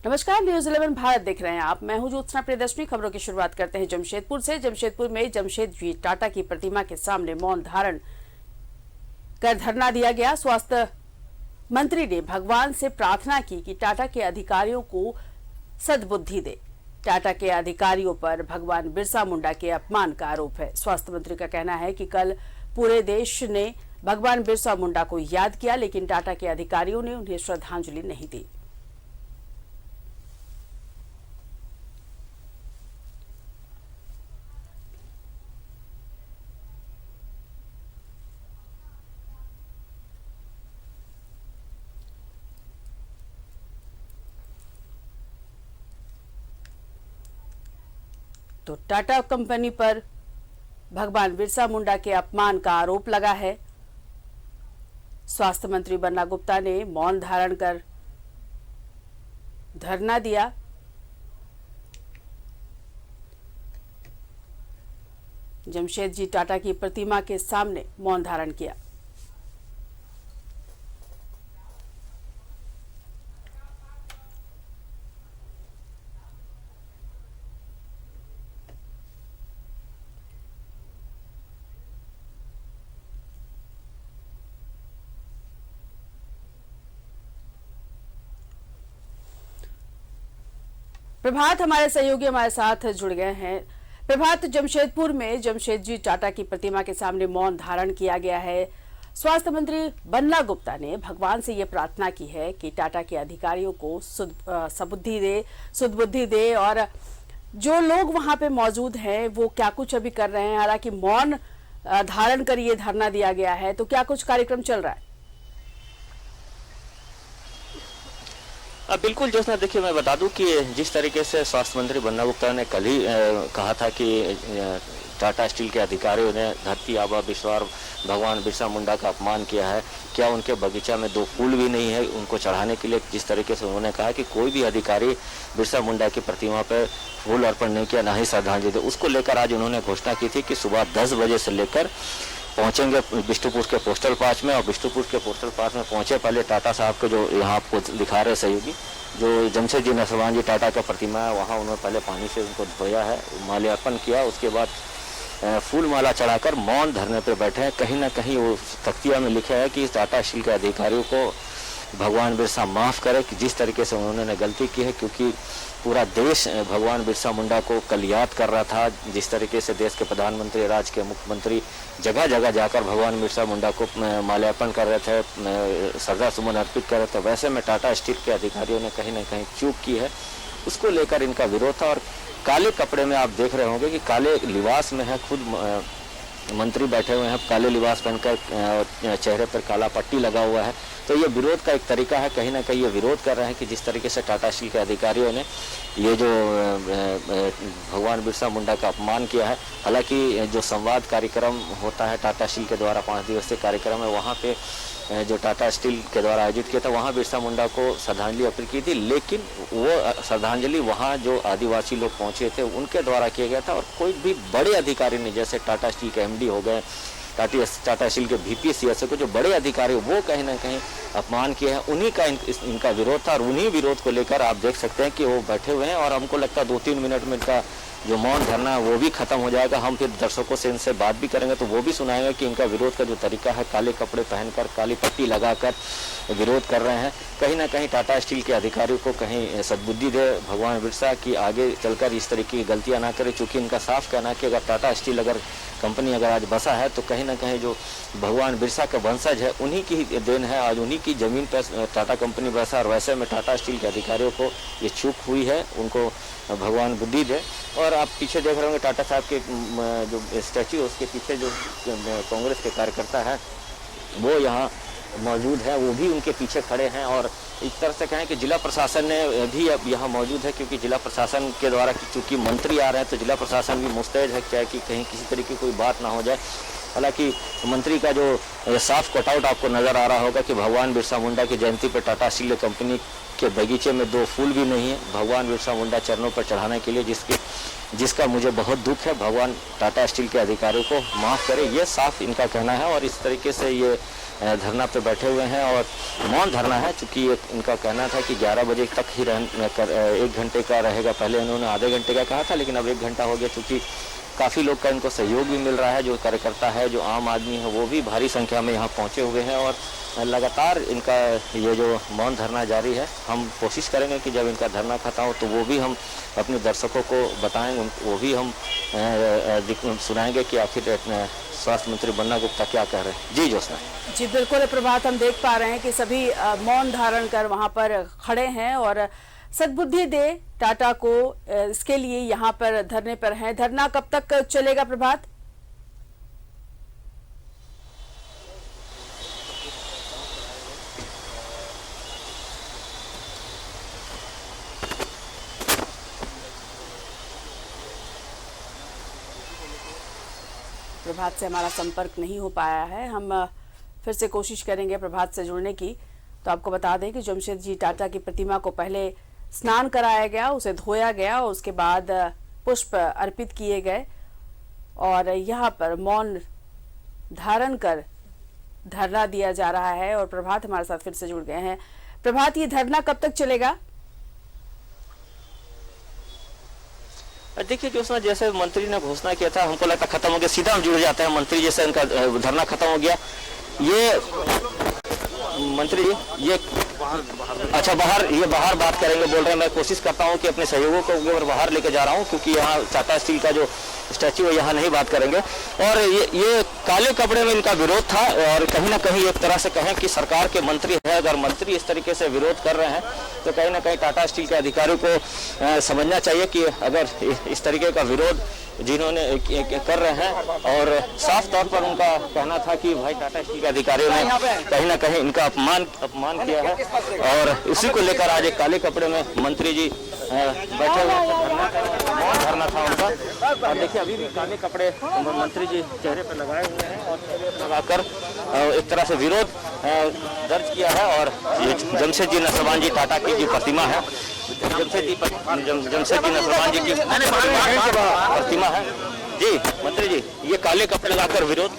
नमस्कार, न्यूज 11 भारत देख रहे हैं आप। मैं हूं ज्योत्सना प्रियदर्शनी। खबरों की शुरुआत करते हैं जमशेदपुर से। जमशेदपुर में जमशेदजी टाटा की प्रतिमा के सामने मौन धारण कर धरना दिया गया। स्वास्थ्य मंत्री ने भगवान से प्रार्थना की कि टाटा के अधिकारियों को सद्बुद्धि दे। टाटा के अधिकारियों पर भगवान बिरसा मुंडा के अपमान का आरोप है। स्वास्थ्य मंत्री का कहना है कि कल पूरे देश ने भगवान बिरसा मुंडा को याद किया, लेकिन टाटा के अधिकारियों ने उन्हें श्रद्धांजलि नहीं दी। तो टाटा कंपनी पर भगवान बिरसा मुंडा के अपमान का आरोप लगा है। स्वास्थ्य मंत्री बन्ना गुप्ता ने मौन धारण कर धरना दिया। जमशेदजी टाटा की प्रतिमा के सामने मौन धारण किया। प्रभात हमारे सहयोगी हमारे साथ जुड़ गए हैं। प्रभात, जमशेदपुर में जमशेदजी टाटा की प्रतिमा के सामने मौन धारण किया गया है। स्वास्थ्य मंत्री बन्ना गुप्ता ने भगवान से ये प्रार्थना की है कि टाटा के अधिकारियों को सद्बुद्धि दे और जो लोग वहां पे मौजूद हैं वो क्या कुछ अभी कर रहे हैं। हालांकि मौन धारण कर ये धरना दिया गया है, तो क्या कुछ कार्यक्रम चल रहा है? बिल्कुल जोशना, देखिए मैं बता दूं कि जिस तरीके से स्वास्थ्य मंत्री बन्ना गुप्ता ने कल ही कहा था कि टाटा स्टील के अधिकारियों ने धरती आबा विश्वार भगवान बिरसा मुंडा का अपमान किया है। क्या उनके बगीचा में 2 फूल भी नहीं है उनको चढ़ाने के लिए? जिस तरीके से उन्होंने कहा कि कोई भी अधिकारी बिरसा मुंडा की प्रतिमा पर फूल अर्पण नहीं किया, ना ही श्रद्धांजलि दे, उसको लेकर आज उन्होंने घोषणा की थी कि सुबह 10 बजे से लेकर पहुंचेंगे बिष्टुपुर के पोस्टल पार्क में। और बिष्टुपुर के पोस्टल पार्क में पहुंचे पहले टाटा साहब के जो यहाँ आपको दिखा रहे सहयोगी, जो जमशेदजी नरसवान जी टाटा का प्रतिमा है, वहाँ उन्होंने पहले पानी से उनको धोया है, माल्यार्पण किया, उसके बाद फूल माला चढ़ाकर मौन धरने पर बैठे हैं। कहीं ना कहीं वो तख्तिया में लिखा है कि टाटा स्टील के अधिकारियों को भगवान बिरसा माफ़ करे कि जिस तरीके से उन्होंने गलती की है, क्योंकि पूरा देश भगवान बिरसा मुंडा को कल याद कर रहा था। जिस तरीके से देश के प्रधानमंत्री, राज्य के मुख्यमंत्री जगह जगह जाकर भगवान बिरसा मुंडा को माल्यार्पण कर रहे थे, श्रद्धा सुमन अर्पित कर रहे थे, वैसे में टाटा स्टील के अधिकारियों ने कहीं ना कहीं चूक की है। उसको लेकर इनका विरोध था। और काले कपड़े में आप देख रहे होंगे कि काले लिबास में है, खुद मंत्री बैठे हुए हैं, काले लिबास पहनकर, चेहरे पर काला पट्टी लगा हुआ है। तो ये विरोध का एक तरीका है। कहीं ना कहीं ये विरोध कर रहे हैं कि जिस तरीके से टाटा स्टील के अधिकारियों ने ये जो भगवान बिरसा मुंडा का अपमान किया है। हालांकि जो संवाद कार्यक्रम होता है टाटा स्टील के द्वारा, 5 दिवसीय कार्यक्रम है, वहाँ पे जो टाटा स्टील के द्वारा आयोजित किया था, वहाँ बिरसा मुंडा को श्रद्धांजलि अर्पित की थी। लेकिन वो श्रद्धांजलि वहाँ जो आदिवासी लोग पहुँचे थे उनके द्वारा किया गया था। और कोई भी बड़े अधिकारी ने, जैसे टाटा स्टील के MD हो गए, टाटा स्टील के VP को जो बड़े अधिकारी, वो कहीं ना कहीं अपमान किए हैं, उन्हीं का इनका विरोध था। और उन्हीं विरोध को लेकर आप देख सकते हैं कि वो बैठे हुए हैं। और हमको लगता है 2-3 मिनट में इनका जो मौन धरना है वो भी खत्म हो जाएगा। हम फिर दर्शकों से इनसे बात भी करेंगे तो वो भी सुनाएंगे कि इनका विरोध का जो तरीका है, काले कपड़े पहनकर, काली पट्टी लगाकर विरोध कर रहे हैं। कहीं ना कहीं टाटा स्टील के अधिकारियों को कहीं सद्बुद्धि दे भगवान बिरसा की, आगे चलकर इस तरीके की गलतियां ना करे। चूँकि इनका साफ कहना है कि अगर टाटा स्टील कंपनी अगर आज बसा है तो कहीं ना कहीं जो भगवान बिरसा का वंशज है उन्हीं की देन है। आज उन्हीं की ज़मीन पर टाटा कंपनी बसा। और वैसे में टाटा स्टील के अधिकारियों को ये चूक हुई है, उनको भगवान बुद्धि दे। और आप पीछे देख रहे होंगे टाटा साहब के जो स्टैचू है, उसके पीछे जो कांग्रेस के कार्यकर्ता है वो यहाँ मौजूद है, वो भी उनके पीछे खड़े हैं। और एक तरह से कहें कि जिला प्रशासन ने भी अब यहाँ मौजूद है, क्योंकि जिला प्रशासन के द्वारा चूँकि मंत्री आ रहे हैं तो जिला प्रशासन भी मुस्तैद है क्या कि कहीं किसी तरीके की कोई बात ना हो जाए। हालांकि मंत्री का जो साफ कटआउट आपको नज़र आ रहा होगा कि भगवान बिरसा मुंडा की जयंती पर टाटा स्टील कंपनी के बगीचे में 2 फूल भी नहीं है भगवान बिरसा मुंडा चरणों पर चढ़ाने के लिए, जिसका मुझे बहुत दुख है। भगवान टाटा स्टील के अधिकारियों को माफ़ करें, ये साफ इनका कहना है। और इस तरीके से ये धरना पे बैठे हुए हैं और मौन धरना है, चूँकि इनका कहना था कि 11 बजे तक ही 1 घंटे का रहेगा। पहले इन्होंने आधे घंटे का कहा था, लेकिन अब 1 घंटा हो गया, चूँकि काफ़ी लोग का इनको सहयोग भी मिल रहा है। जो कार्यकर्ता है, जो आम आदमी है, वो भी भारी संख्या में यहाँ पहुँचे हुए हैं और लगातार इनका ये जो मौन धरना जारी है। हम कोशिश करेंगे कि जब इनका धरना खत्म हो तो वो भी हम अपने दर्शकों को बताएंगे, वो भी हम सुनाएंगे कि आखिर स्वास्थ्य मंत्री बन्ना गुप्ता क्या कह रहे हैं। जी ज्योत्सना जी बिल्कुल प्रभात, हम देख पा रहे हैं कि सभी मौन धारण कर वहां पर खड़े हैं और सद्बुद्धि दे टाटा को, इसके लिए यहाँ पर धरने पर हैं। धरना कब तक चलेगा प्रभात? प्रभात से हमारा संपर्क नहीं हो पाया है, हम फिर से कोशिश करेंगे प्रभात से जुड़ने की। तो आपको बता दें कि जमशेदजी टाटा की प्रतिमा को पहले स्नान कराया गया, उसे धोया गया और उसके बाद पुष्प अर्पित किए गए और यहाँ पर मौन धारण कर धरना दिया जा रहा है। और प्रभात हमारे साथ फिर से जुड़ गए हैं। प्रभात, ये धरना कब तक चलेगा? देखिए ज्योत्सना, जैसे मंत्री ने घोषणा किया था, हमको लगता खत्म हो गया, सीधा हम जुड़ जाते हैं मंत्री जैसे इनका धरना खत्म हो गया। ये मंत्री जी ये अच्छा बाहर बात करेंगे बोल रहे हैं। मैं कोशिश करता हूं कि अपने सहयोगों को बाहर लेके जा रहा हूं, क्योंकि यहाँ टाटा स्टील का जो स्टैच्यू है यहाँ नहीं बात करेंगे। और ये काले कपड़े में इनका विरोध था और कहीं ना कहीं एक तरह से कहें कि सरकार के मंत्री है, अगर मंत्री इस तरीके से विरोध कर रहे हैं तो कहीं ना कहीं टाटा स्टील के अधिकारियों को समझना चाहिए कि अगर इस तरीके का विरोध जिन्होंने कर रहे हैं, और साफ तौर पर उनका कहना था कि भाई टाटा स्टील के अधिकारियों ने कहीं ना कहीं इनका अपमान किया है और इसी को लेकर आज एक काले कपड़े में मंत्री जी बैठे हुए मौन धरना था उनका। और देखिए अभी भी काले कपड़े मंत्री जी चेहरे पर लगाए हुए हैं और लगाकर एक तरह से विरोध दर्ज किया है। और ये जमशेद जी नसवान जी टाटा की जो प्रतिमा है, जमशेद जी नसवान जी की प्रतिमा है। जी मंत्री जी, ये काले कपड़े लगाकर विरोध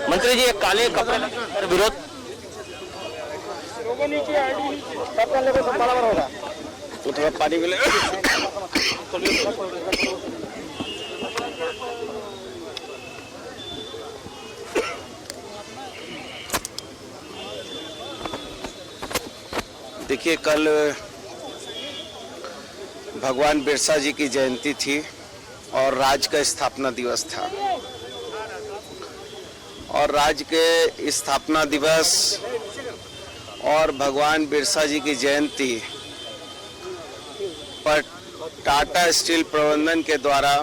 मंत्री जी, ये काले कपड़े लगाकर विरोध तो थोड़ा पानी मिले। देखिए, कल भगवान बिरसा जी की जयंती थी और राज्य का स्थापना दिवस था। और राज्य के स्थापना दिवस और भगवान बिरसा जी की जयंती पर टाटा स्टील प्रबंधन के द्वारा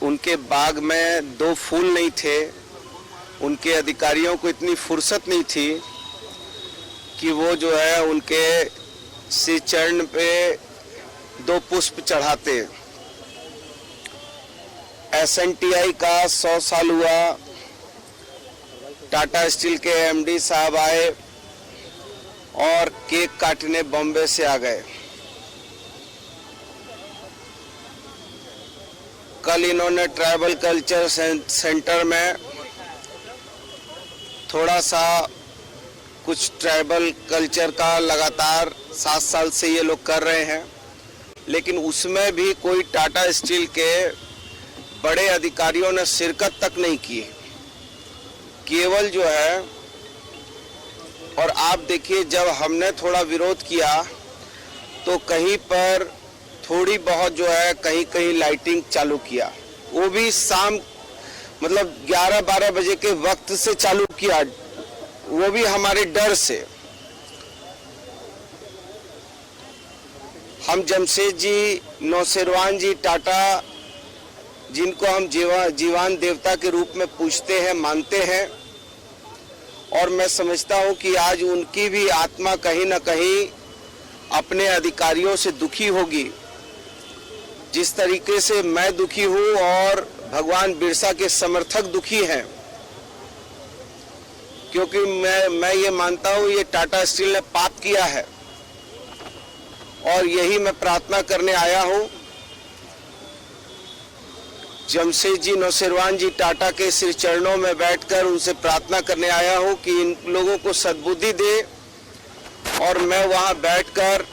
उनके बाग में 2 फूल नहीं थे। उनके अधिकारियों को इतनी फुर्सत नहीं थी कि वो जो है उनके श्री चरण पे 2 पुष्प चढ़ाते। SNTI का 100 साल हुआ, टाटा स्टील के MD साहब आए और केक काटने बॉम्बे से आ गए। कल इन्होंने ट्राइबल कल्चर सेंटर में थोड़ा सा कुछ ट्राइबल कल्चर का लगातार 7 साल से ये लोग कर रहे हैं, लेकिन उसमें भी कोई टाटा स्टील के बड़े अधिकारियों ने शिरकत तक नहीं की। केवल जो है, और आप देखिए जब हमने थोड़ा विरोध किया तो कहीं पर थोड़ी बहुत जो है कहीं कहीं लाइटिंग चालू किया, वो भी शाम मतलब 11-12 बजे के वक्त से चालू किया, वो भी हमारे डर से। हम जमशेद जी नौशेरवान जी टाटा, जिनको हम जीवान देवता के रूप में पूजते हैं, मानते हैं, और मैं समझता हूं कि आज उनकी भी आत्मा कहीं ना कहीं अपने अधिकारियों से दुखी होगी, जिस तरीके से मैं दुखी हूं और भगवान बिरसा के समर्थक दुखी हैं। क्योंकि मैं ये मानता हूँ ये टाटा स्टील ने पाप किया है और यही मैं प्रार्थना करने आया हूँ। जमशेद जी नौसेरवान जी टाटा के श्री चरणों में बैठकर उनसे प्रार्थना करने आया हूँ कि इन लोगों को सद्बुद्धि दे और मैं वहां बैठकर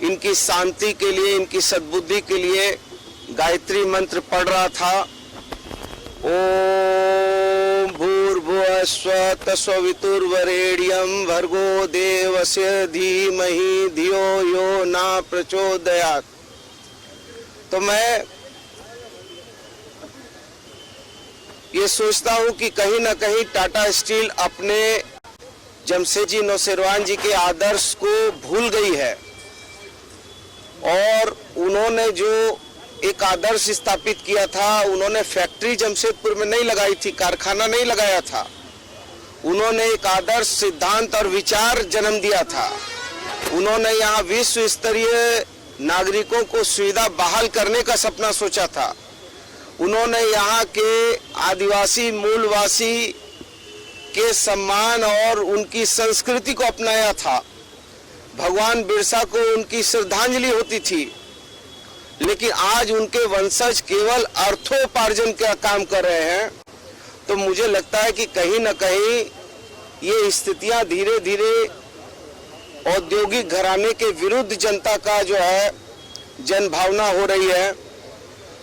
इनकी शांति के लिए, इनकी सद्बुद्धि के लिए गायत्री मंत्र पढ़ रहा था। ओम भूर्भुवः स्वः तत्सवितुर्वरेण्यं भर्गो देवस्य धीमहि धियो यो न प्रचोदयात्। तो मैं ये सोचता हूं कि कहीं ना कहीं टाटा स्टील अपने जमशेद जी नौसेरवान जी के आदर्श को भूल गई है और उन्होंने जो एक आदर्श स्थापित किया था, उन्होंने फैक्ट्री जमशेदपुर में नहीं लगाई थी, कारखाना नहीं लगाया था, उन्होंने एक आदर्श सिद्धांत और विचार जन्म दिया था। उन्होंने यहाँ विश्व स्तरीय नागरिकों को सुविधा बहाल करने का सपना सोचा था। उन्होंने यहाँ के आदिवासी मूलवासी के सम्मान और उनकी संस्कृति को अपनाया था। भगवान बिरसा को उनकी श्रद्धांजलि होती थी, लेकिन आज उनके वंशज केवल अर्थोपार्जन का काम कर रहे हैं। तो मुझे लगता है कि कहीं ना कहीं ये स्थितियां धीरे धीरे औद्योगिक घराने के विरुद्ध जनता का जो है जनभावना हो रही है।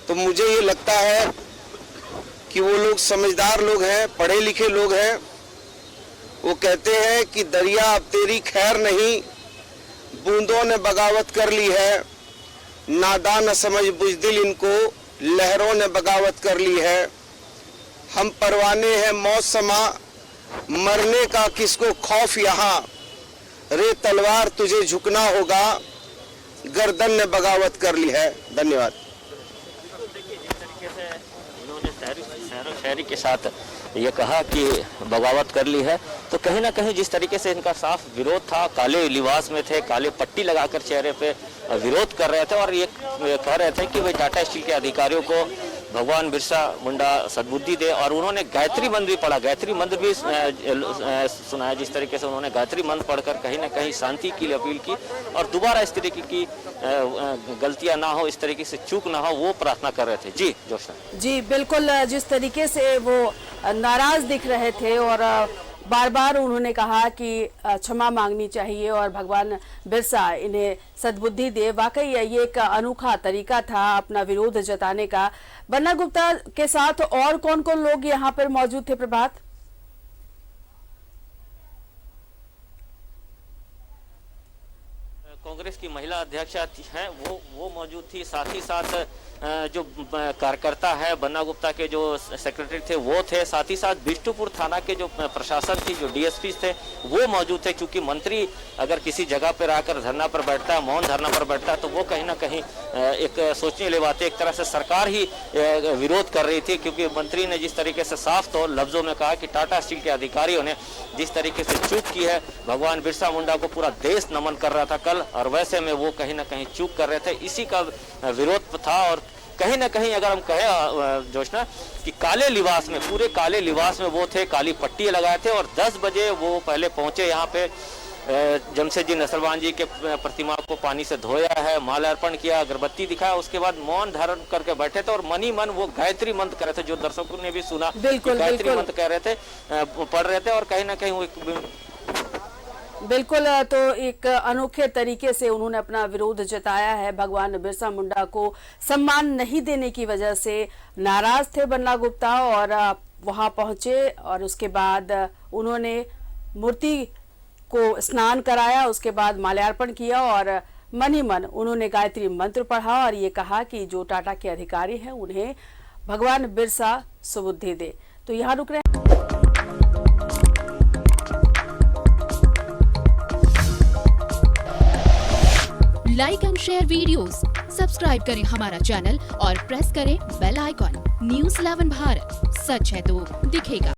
तो मुझे ये लगता है कि वो लोग समझदार लोग हैं, पढ़े लिखे लोग हैं। वो कहते हैं कि दरिया अब तेरी खैर नहीं, बूंदों ने बगावत कर ली है, नादान समझ बुजदिल इनको लहरों ने बगावत कर ली है। हम परवाने हैं मौत समा, मरने का किसको खौफ यहाँ, रे तलवार तुझे झुकना होगा, गर्दन ने बगावत कर ली है। धन्यवाद। देखिए जिस तरीके से इन्होंने शहरी के साथ ये कहा कि बगावत कर ली है, तो कहीं ना कहीं जिस तरीके से इनका साफ विरोध था, काले लिबास में थे, काले पट्टी लगाकर चेहरे पे विरोध कर रहे थे और ये कह रहे थे कि भाई टाटा स्टील के अधिकारियों को भगवान बिरसा मुंडा सद्बुद्धि दे। और उन्होंने गायत्री मंत्र भी पढ़ा, गायत्री मंत्र भी सुनाया। जिस तरीके से उन्होंने गायत्री मंत्र पढ़कर कहीं ना कहीं शांति की अपील की और दोबारा इस तरीके की गलतियां ना हो, इस तरीके से चूक ना हो, वो प्रार्थना कर रहे थे। जी जोशना जी बिल्कुल, जिस तरीके से वो नाराज दिख रहे थे और बार बार उन्होंने कहा कि क्षमा मांगनी चाहिए और भगवान बिरसा इन्हें सद्बुद्धि दे। वाकई ये एक अनोखा तरीका था अपना विरोध जताने का। बन्ना गुप्ता के साथ और कौन कौन लोग यहाँ पर मौजूद थे? प्रभात। कांग्रेस की महिला अध्यक्ष हैं वो मौजूद थी, साथ ही साथ जो कार्यकर्ता है बन्ना गुप्ता के जो सेक्रेटरी थे वो थे, साथ ही साथ बिष्टुपुर थाना के जो प्रशासन थी, जो डीएसपी थे वो मौजूद थे। क्योंकि मंत्री अगर किसी जगह पर आकर धरना पर बैठता है, मौन धरना पर बैठता है, तो वो कहीं ना कहीं एक सोचने वाली बात है। एक तरह से सरकार ही विरोध कर रही थी, क्योंकि मंत्री ने जिस तरीके से साफ तौर लफ्जों में कहा कि टाटा स्टील के अधिकारियों ने जिस तरीके से चूक की है, भगवान बिरसा मुंडा को पूरा देश नमन कर रहा था कल, और वैसे में वो कहीं ना कहीं चूक कर रहे थे। इसी का विरोध था। और कहीं ना कहीं अगर हम कहें जोशना कि काले लिबास में, पूरे काले लिबास में वो थे, काली पट्टी लगाए थे और 10 बजे वो पहले पहुंचे यहाँ पे। जमशेद जी नौसेरवान जी के प्रतिमा को पानी से धोया है, माल्यार्पण किया, अगरबत्ती दिखाया, उसके बाद मौन धारण करके बैठे थे और मनी मन वो गायत्री मंत्र कर रहे थे, जो दर्शकों ने भी सुना। गायत्री मंत्र कह रहे थे, पढ़ रहे थे और कहीं ना कहीं वो बिल्कुल, तो एक अनोखे तरीके से उन्होंने अपना विरोध जताया है। भगवान बिरसा मुंडा को सम्मान नहीं देने की वजह से नाराज थे बन्ना गुप्ता और वहां पहुंचे और उसके बाद उन्होंने मूर्ति को स्नान कराया, उसके बाद माल्यार्पण किया और मन ही मन उन्होंने गायत्री मंत्र पढ़ा और ये कहा कि जो टाटा के अधिकारी हैं उन्हें भगवान बिरसा सुबुद्धि दे। तो यहाँ रुक रहे हैं। Like and share videos, subscribe करें हमारा चैनल और प्रेस करें बेल आइकॉन। न्यूज़ 11 भारत, सच है तो दिखेगा।